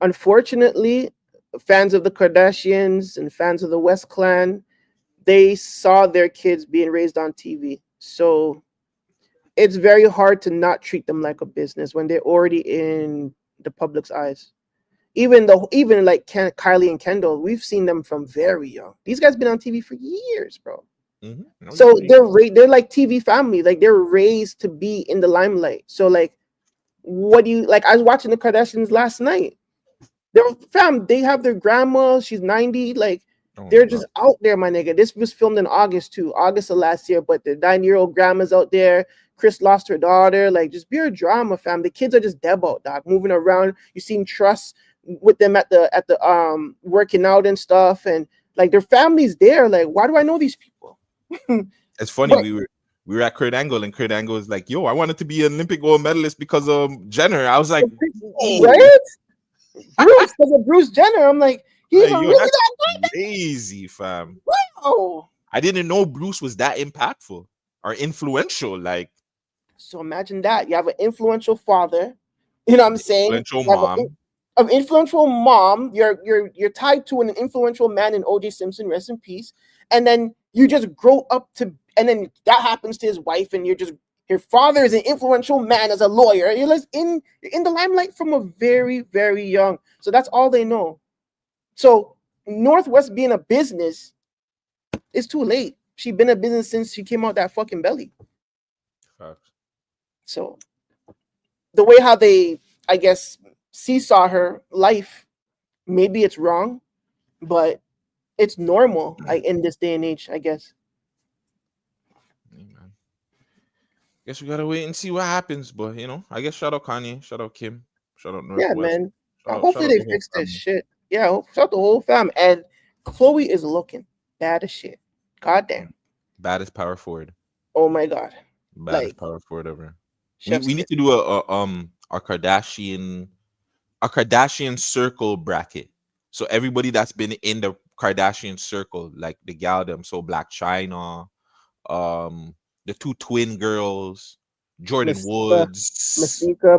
Unfortunately, fans of the Kardashians and fans of the West Clan, they saw their kids being raised on TV. So it's very hard to not treat them like a business when they're already in the public's eyes. Even like Kylie and Kendall, we've seen them from very young. These guys been on TV for years, bro. No, you're So right. they're like TV family. Like they're raised to be in the limelight. So like, what do you like? I was watching the Kardashians last night. They're fam. They have their grandma. She's 90. Like Oh my they're god. just out there, my nigga. This was filmed in August too, August of last year. But the 9-year-old grandma's out there. Chris lost her daughter. Like just pure drama, fam. The kids are just dead out, dog, moving around. You seen Trust with them at the working out and stuff, and like their family's there. Like, why do I know these people? It's funny But we were. we were at Kurt Angle, and Kurt Angle was like, "Yo, I wanted to be an Olympic gold medalist because of Jenner." I was like, "Oh, Right? Bruce, because of Bruce Jenner. I'm like, he's like, a yo, really that's crazy, fam." oh. I didn't know Bruce was that impactful or influential. Like So imagine that. You have an influential father, you know what I'm saying? influential You have mom. an influential mom. You're tied to an influential man in OJ Simpson, rest in peace. And then you just grow up to, and then that happens to his wife, and your father is an influential man as a lawyer. You're in the limelight from a very, very young. So that's all they know. So Northwest being a business, it's too late. She been a business since she came out that fucking belly. Facts. So the way how they, I guess, seesaw her life, maybe it's wrong, but it's normal in this day and age, I guess. Yeah, man. Guess we gotta wait and see what happens. But I guess shout out Kanye, shout out Kim, shout out Yeah, Northwest, man. shout Hopefully out they the whole fix this family. shit. Yeah, shout out the whole fam. And Chloe is looking bad as shit. God damn. Baddest power forward. Oh my god. Baddest Like power forward ever. We chef's we need kiss. to do our Kardashian circle bracket. So everybody that's been in the Kardashian circle, like the gal them, so Black China, the two twin girls, Jordan Masika, Woods.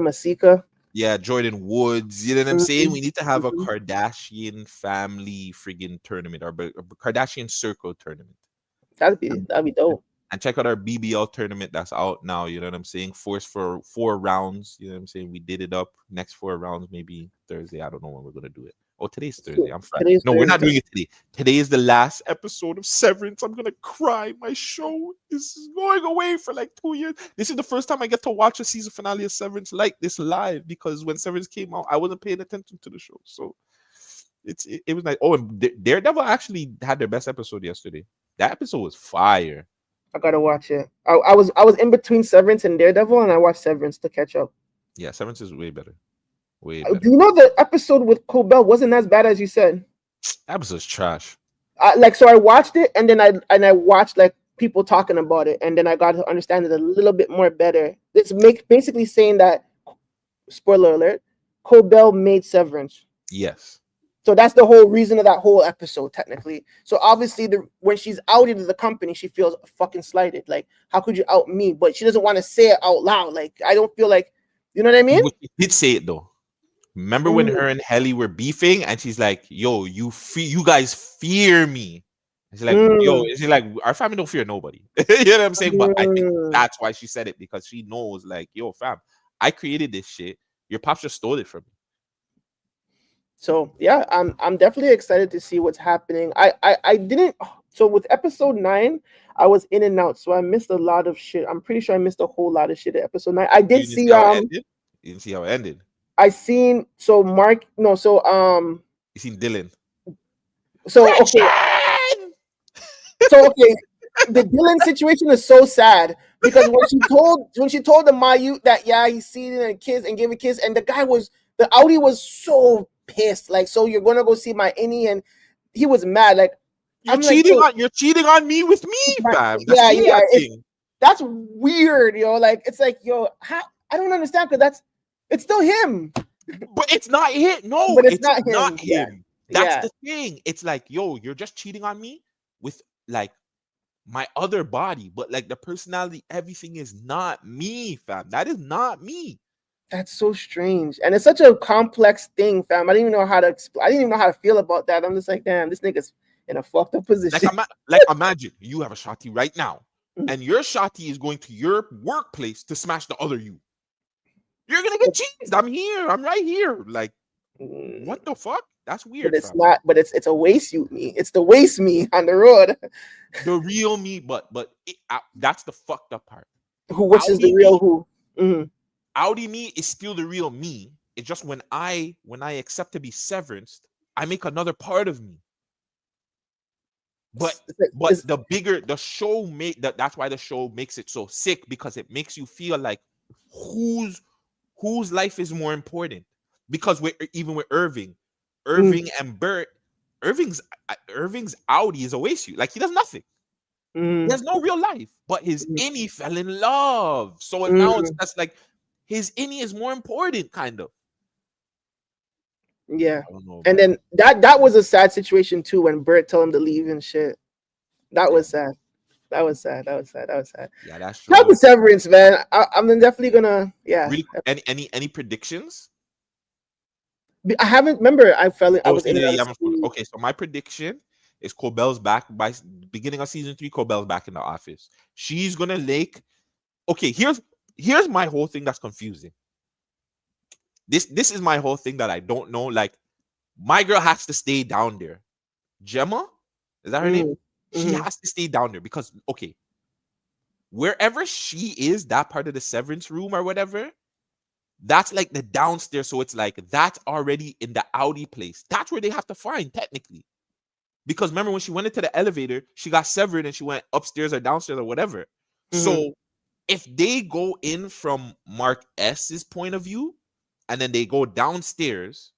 Masika. Yeah, Jordan Woods. You know what I'm saying? Mhm, We need to have a mhm. Kardashian family friggin' tournament or a Kardashian circle tournament. That'd be dope. And check out our BBL tournament that's out now. You know what I'm saying? Force for 4 rounds. You know what I'm saying? We did it up. Next 4 rounds, maybe Thursday. I don't know when we're gonna do it. Oh, today's Thursday. I'm fine. Today's No, we're not Thursday. doing it today. Today is the last episode of Severance. I'm gonna cry. My show is going away for like 2 years. This is the first time I get to watch a season finale of Severance like this live, because when Severance came out, I wasn't paying attention to the show. So it was like, oh, and Daredevil actually had their best episode yesterday. That episode was fire. I gotta watch it. I was in between Severance and Daredevil, and I watched Severance to catch up. Yeah, Severance is way better. Way Do better. you know the episode with Cobell wasn't as bad as you said? That episode's trash. So I watched it, and then I watched like people talking about it, and then I got to understand it a little bit more better. It's basically saying that, spoiler alert, Cobell made Severance. Yes. So that's the whole reason of that whole episode, technically. So obviously, when she's outed to the company, she feels fucking slighted. Like, how could you out me? But she doesn't want to say it out loud. Like, I don't feel like, you know what I mean? But she did say it though. Remember when her and Helly were beefing, and she's like, "Yo, you guys fear me." And she's like, "Yo," Mm, she's like, "Our family don't fear nobody." You know what I'm saying? But I think mm. that's why she said it, because she knows, like, "Yo, fam, I created this shit. Your pops just stole it from me." So yeah, I'm definitely excited to see what's happening. I didn't. So with episode 9, I was in and out, so I missed a lot of shit. I'm pretty sure I missed a whole lot of shit at episode 9. I You did didn't see see how it ended. You didn't see how it ended. I seen so Mark no so You seen Dylan. so okay okay, the Dylan situation is so sad because when she told the Mayu that he's seen it and kiss and gave a kiss, and the Audi was so pissed, like, so you're gonna go see my innie, and he was mad. Like, I'm like, You're cheating on me with me, fam. That's yeah, me acting. that's weird, like, it's like, how, I don't understand, because it's still him, But it's not him. No, but it's it's not not him. Yeah, him. That's yeah. the thing. It's like, yo, you're just cheating on me with like my other body, but like the personality, everything is not me, fam. That is not me. That's so strange, and it's such a complex thing, fam. I didn't even know how to I didn't even know how to feel about that. I'm just like, damn, this nigga's in a fucked up position. Like imagine you have a shotty right now, Mm. and your shotty is going to your workplace to smash the other you. You're gonna get cheesed. I'm here. I'm right here. Like, what the fuck? That's But weird, it's fam. not. But it's a waste you me. It's the waste me on the road. The real me, but that's the fucked up part. Which is the Audi real me, who? Mhm. Audi me is still the real me. It's just when I accept to be severanced, I make another part of me. But the show that's why the show makes it so sick, because it makes you feel like whose life is more important. Because even with Irving and Bert, Irving's Audi is a waste you. Like, he does nothing. He Mm, has no real life, but his mm, innie fell in love. So now it's mm, that's like his innie is more important, kind of. yeah. I don't know, And man. then that was a sad situation too when Bert told him to leave and shit. That Yeah, was sad. That was sad. That was sad. That was sad. yeah, that Shout out to show. Severance, man. I'm definitely gonna, yeah. Really, any predictions? I haven't remember. I Oh, was so in and yeah, out you of haven't. school. Okay, so my prediction is Cobell's back by beginning of season 3. Cobell's back in the office. She's gonna like. Okay, here's my whole thing that's confusing. This is my whole thing that I don't know. Like, my girl has to stay down there. Gemma, is that her name? Mm, She mm, has to stay down there because okay, wherever she is, that part of the severance room or whatever, that's like the downstairs. So it's like that's already in the Audi place. That's where they have to find technically. Because remember when she went into the elevator, she got severed and she went upstairs or downstairs or whatever. mm, So if they go in from Mark S's point of view and then they go downstairs,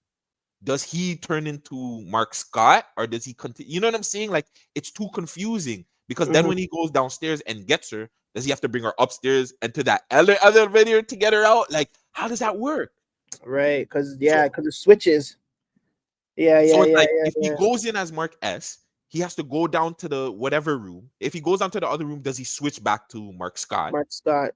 does he turn into Mark Scott or does he continue? You know what I'm saying? Like it's too confusing because then mm. when he goes downstairs and gets her, does he have to bring her upstairs and to that elevator to get her out? Like, how does that work? Right, So because it switches. Yeah, So yeah, it's yeah, like yeah, if he yeah. goes in as Mark S, he has to go down to the whatever room. If he goes down to the other room, does he switch back to Mark Scott? Mark Scott.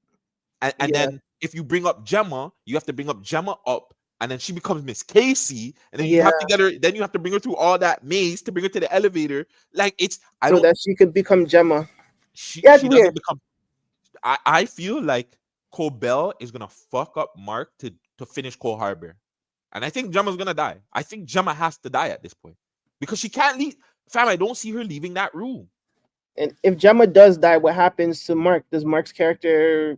And Yeah, then if you bring up Gemma, you have to bring up Gemma up, and then she becomes Miss Casey, and then you yeah. have to get her. Then you have to bring her through all that maze to bring her to the elevator. Like it's I So don't. that she could become Gemma. She Yeah, it's she doesn't weird. become. I feel like Cobell is gonna fuck up Mark to finish Cole Harbor. And I think Gemma's gonna die. I think Gemma has to die at this point because she can't leave. Fam, I don't see her leaving that room. And if Gemma does die, what happens to Mark? Does Mark's character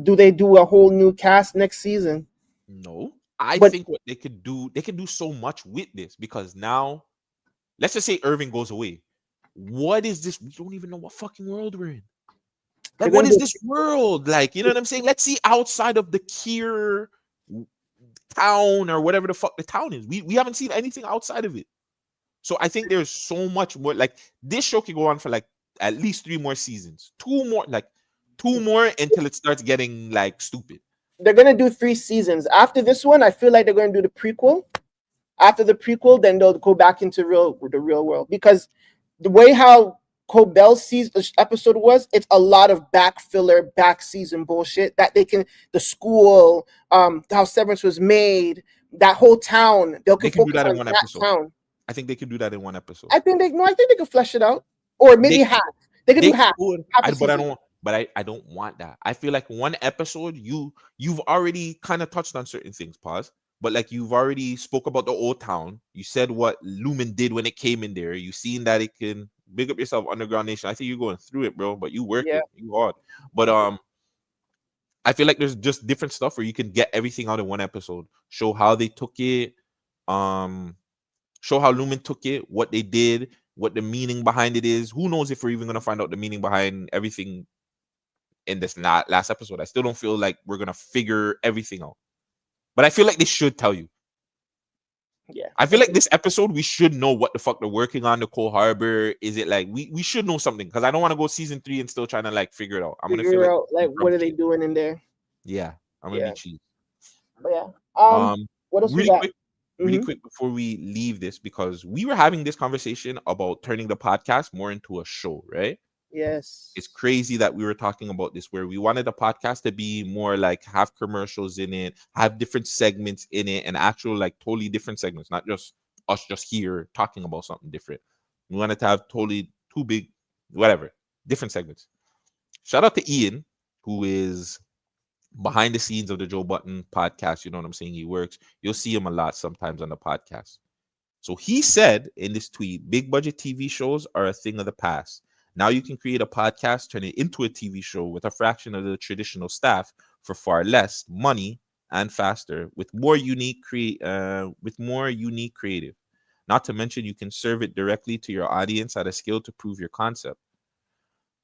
do they do a whole new cast next season? No, I But think what they can do so much with this because now, let's just say Irving goes away. What is this? We don't even know what fucking world we're in. they're Like, what gonna is do. this world? Like, you know what I'm saying? Let's see outside of the Kier town or whatever the fuck the town is. We haven't seen anything outside of it. So I think there's so much more. Like this show can go on for like at least 3 more seasons, two more until it starts getting like stupid. They're gonna do 3 seasons. After this one, I feel like they're gonna do the prequel. After the prequel, then they'll go back into the real world because the way how Cobell sees the episode was, it's a lot of back filler, back season bullshit that they can the school, how Severance was made, that whole town. They They can can do focus that in on one that episode. town. I think they can do that in one episode. I think they no, I think they could flesh it out, or maybe They half. They could do they half, could, half a but I season. don't. But I don't want that. I feel like one episode you've already kind of touched on certain things. Pause. But like you've already spoke about the old town. You said what Lumen did when it came in there. You seen that it can big up yourself, Underground Nation. I think you're going through it, bro. But you Yeah, working, you hard. But I feel like there's just different stuff where you can get everything out in one episode. Show how they took it. Um, show how Lumen took it, what they did, what the meaning behind it is. Who knows if we're even gonna find out the meaning behind everything in this not last episode. I still don't feel like we're gonna figure everything out. But I feel like they should tell you. yeah. I feel like this episode we should know what the fuck they're working on. The Cole Harbor. Is it like we should know something because I don't want to go season 3 and still trying to like figure it out. I'm gonna feel Figure like out like what are they doing in there? yeah, I'm gonna be Yeah, cheap. but yeah. Um, What else we really got? quick, really Mm-hmm. quick before we leave this because we were having this conversation about turning the podcast more into a show, right? It's Yes. crazy that we were talking about this where we wanted the podcast to be more like have commercials in it, have different segments in it, and actual like totally different segments, not just us just here talking about something different. We wanted to have totally two big, whatever, different segments. Shout out to Ian, who is behind the scenes of the Joe Button podcast. You know what I'm saying? He works. You'll see him a lot sometimes on the podcast. So he said in this tweet, big budget TV shows are a thing of the past. Now you can create a podcast, turn it into a TV show with a fraction of the traditional staff for far less money and faster, with more unique creative. Not to mention, you can serve it directly to your audience at a scale to prove your concept.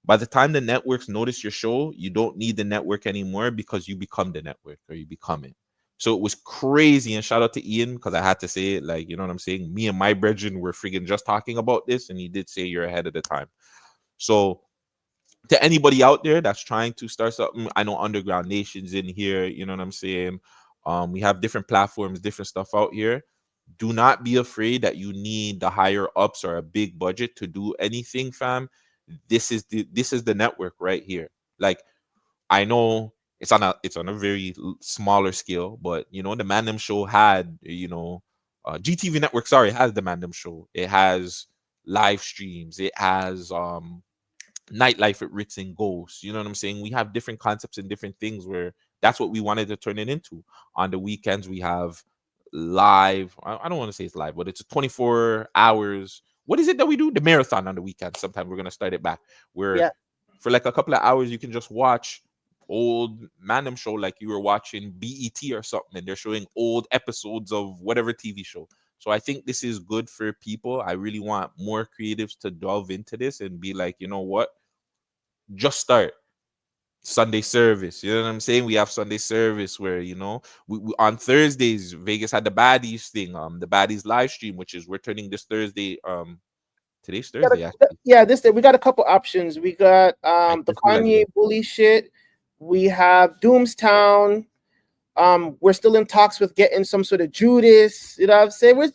By the time the networks notice your show, you don't need the network anymore because you become the network or you become it. So it was crazy. And shout out to Ian, because I had to say it. Like, you know what I'm saying? Me and my brethren were freaking just talking about this, and he did say you're ahead of the time. So to anybody out there that's trying to start something, I know Underground Nations in here, you know what I'm saying? We have different platforms, different stuff out here. Do not be afraid that you need the higher ups or a big budget to do anything, fam. This is the network right here. Like, I know it's on a very smaller scale, but you know, the Mandem Show had, GTV Network, sorry, has the Mandem Show. It has live streams, it has nightlife at Ritz and Ghosts. You know what I'm saying? We have different concepts and different things where that's what we wanted to turn it into. On the weekends, we have live. I don't want to say it's live, but it's a 24 hours. What is it that we do? The marathon on the weekend. Sometime we're gonna start it back. Where Yeah. for like a couple of hours you can just watch old Mandem Show like you were watching BET or something, and they're showing old episodes of whatever TV show. So I think this is good for people. I really want more creatives to delve into this and be like, you know what? Just start Sunday service. You know what I'm saying? We have Sunday service where, we on Thursdays, Vegas had the baddies thing, the baddies live stream, which is we're turning this Thursday. Today's Thursday, actually. Yeah, we got a couple options. We got I the just realized Kanye that. bully shit. We have Doomstown. We're still in talks with getting some sort of Judas. You know what I'm saying? We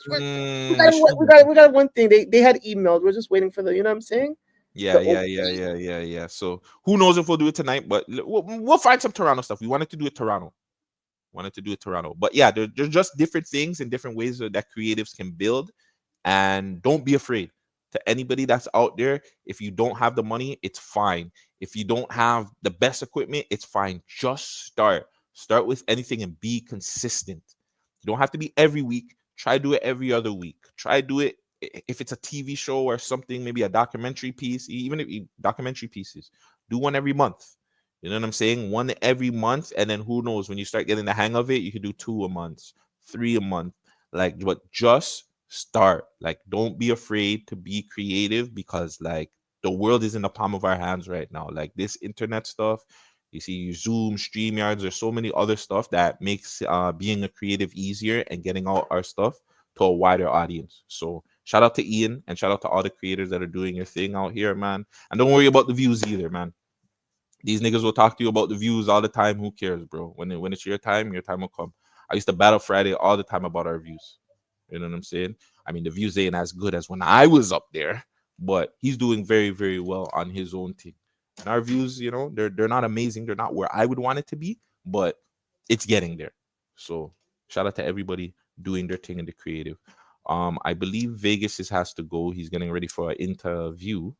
got one thing. They had emailed. We're just waiting for the. You know what I'm saying? Yeah. So who knows if we'll do it tonight, but we'll find some Toronto stuff. We wanted to do it Toronto. But yeah, there's just different things and different ways that creatives can build. And don't be afraid. To anybody that's out there, if you don't have the money, it's fine. If you don't have the best equipment, it's fine. Just start with anything and be consistent. You don't have to be every week. Try do it every other week. Try do it if it's a TV show or something, maybe a documentary piece. Even if documentary pieces, do one every month. You know what I'm saying? One every month, and then who knows, when you start getting the hang of it, you can do 2 a month, 3 a month. Like, but just start. Like, don't be afraid to be creative, because like the world is in the palm of our hands right now. Like, this internet stuff, you see Zoom, StreamYards, there's so many other stuff that makes being a creative easier and getting out our stuff to a wider audience. So shout out to Ian and shout out to all the creators that are doing your thing out here, man. And don't worry about the views either, man. These niggas will talk to you about the views all the time. Who cares, bro? When it's your time will come. I used to battle Friday all the time about our views. You know what I'm saying? I mean, the views ain't as good as when I was up there, but he's doing very, very well on his own thing. And our views, they're not amazing. They're not where I would want it to be, but it's getting there. So shout out to everybody doing their thing in the creative. I believe Vegas has to go. He's getting ready for an interview.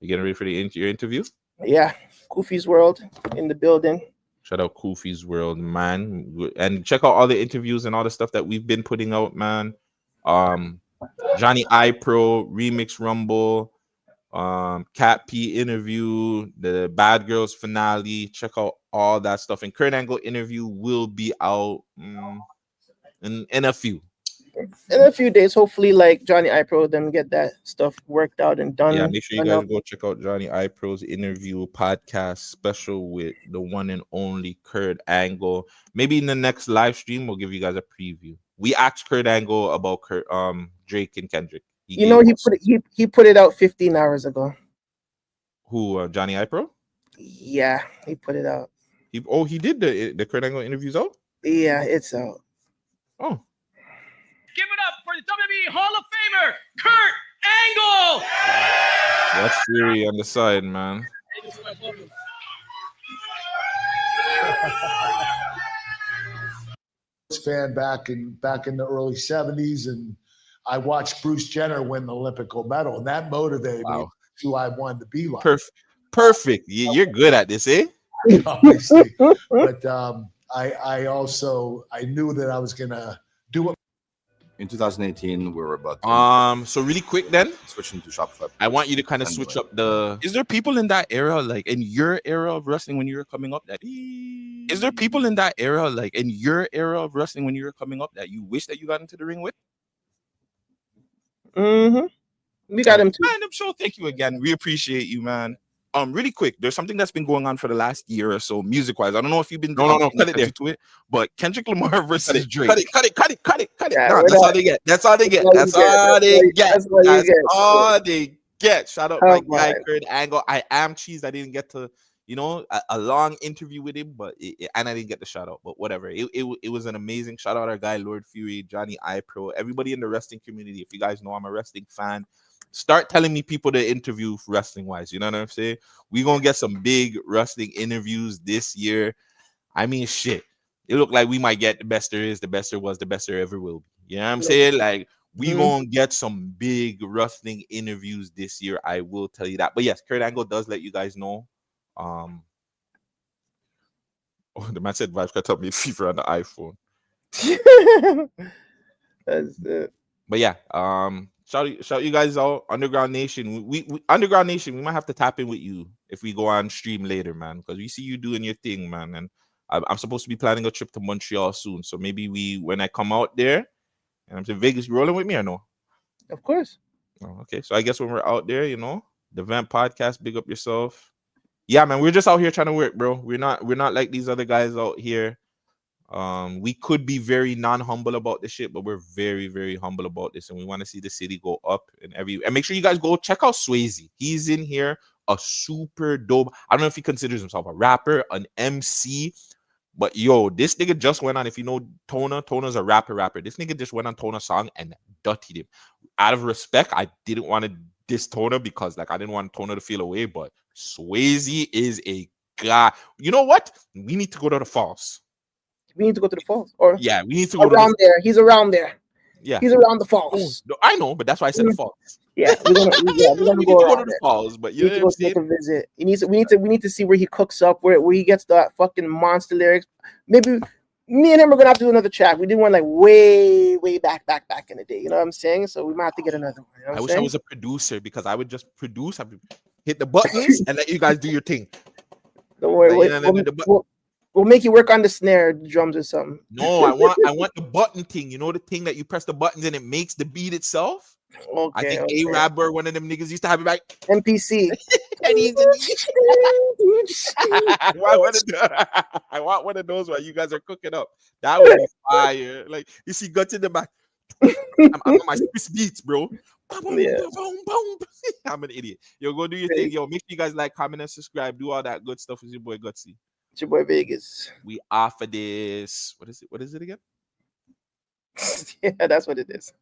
You getting ready for your interview? Yeah, Kofi's World in the building. Shout out Kofi's World, man. And check out all the interviews and all the stuff that we've been putting out, man. Johnny I Pro, Remix Rumble, Cat P interview, the Bad Girls finale. Check out all that stuff. And Kurt Angle interview will be out in a few. In a few days, hopefully, like Johnny iPro, them get that stuff worked out and done. Yeah, make sure you guys go check out Johnny iPro's interview podcast special with the one and only Kurt Angle. Maybe in the next live stream, we'll give you guys a preview. We asked Kurt Angle about Drake and Kendrick. He put it out 15 hours ago. Who, Johnny iPro? Yeah, he put it out. He did the Kurt Angle interviews out? Yeah, it's out. Oh. Give it up for the WWE Hall of Famer, Kurt Angle! That's Fury on the side, man. Fan back in the early 70s, and I watched Bruce Jenner win the Olympic gold medal, and that motivated me to who I wanted to be like. Perfect. You're good at this, eh? Obviously. But I knew that I was gonna do it. In 2018, we were about so really quick then, switching to Shopify. I want you to kind of switch up the. Is there people in that era, like in your era of wrestling when you were coming up, that is there people in that era, like in your era of wrestling when you were coming up, that you wish that you got into the ring with? Mm-hmm. We got him too. Man, I'm sure. Thank you again. We appreciate you, man. Really quick, there's something that's been going on for the last year or so, music-wise. I don't know if you've been No, paying cut it there. attention to it, but Kendrick Lamar versus Drake. Cut it. Yeah, No, we're that's not- all they get. That's all they get. That's That's all they get. That's what you That's get. all they get. Shout out Come my guy on. Kurt Angle. I am cheesed. I didn't get to, a long interview with him, but and I didn't get the shout out. But whatever. It was an amazing shout out. Our guy Lord Fury, Johnny iPro, everybody in the wrestling community. If you guys know I'm a wrestling fan, start telling me people to interview wrestling wise. You know what I'm saying? We're gonna get some big wrestling interviews this year. I mean, shit. It looked like we might get the best there is, the best there was, the best there ever will be. You know what I'm saying? Like, we gonna get some big wrestling interviews this year. I will tell you that. But yes, Kurt Angle does let you guys know. Oh, the man said Vibes cut up me fever on the iPhone. That's it. But yeah, shout you guys out. Underground Nation. We Underground Nation, we might have to tap in with you if we go on stream later, man. Because we see you doing your thing, man. And I'm supposed to be planning a trip to Montreal soon. So maybe when I come out there, and I'm saying Vegas, you rolling with me or no? Of course. Oh, okay. So I guess when we're out there, the Vamp Podcast, big up yourself. Yeah, man, we're just out here trying to work, bro. We're not like these other guys out here. We could be very non-humble about this shit, but we're very, very humble about this, and we want to see the city go up and make sure you guys go check out Swayze. He's in here, a super dope. I don't know if he considers himself a rapper, an MC, but yo, this nigga just went on. If you know Tona's a rapper. This nigga just went on Tona's song and dirtied him. Out of respect, I didn't want to diss Tona because I didn't want Tona to feel away, but Swayze is a guy. You know what? We need to go to the falls. We need to go to the falls. Or yeah, we need to go around there. He's around there. Yeah, he's around the falls. Oh, I know, but that's why I said the falls. Yeah, we're gonna go to the falls. But you know what I'm saying? To visit. We need to see where he cooks up, where he gets that fucking monster lyrics. Maybe me and him are gonna have to do another track. We did one like way back in the day. You know what I'm saying? So we might have to get another one. You know I wish I was a producer because I would just produce, I would hit the buttons and let you guys do your thing. Don't worry, we'll make you work on the snare, the drums, or something. No, I want the button thing. You know the thing that you press the buttons and it makes the beat itself. Okay, I think A-Rab or one of them niggas used to have it like MPC. And I want one of those while you guys are cooking up. That would be fire. Like you see guts in the back. I'm on my Swiss beats, bro. Yeah. I'm an idiot. Yo, go do your thing. Yo, make sure you guys like, comment, and subscribe. Do all that good stuff with your boy Gutsy. It's your boy Vegas. We offer this. What is it? What is it again? Yeah, that's what it is.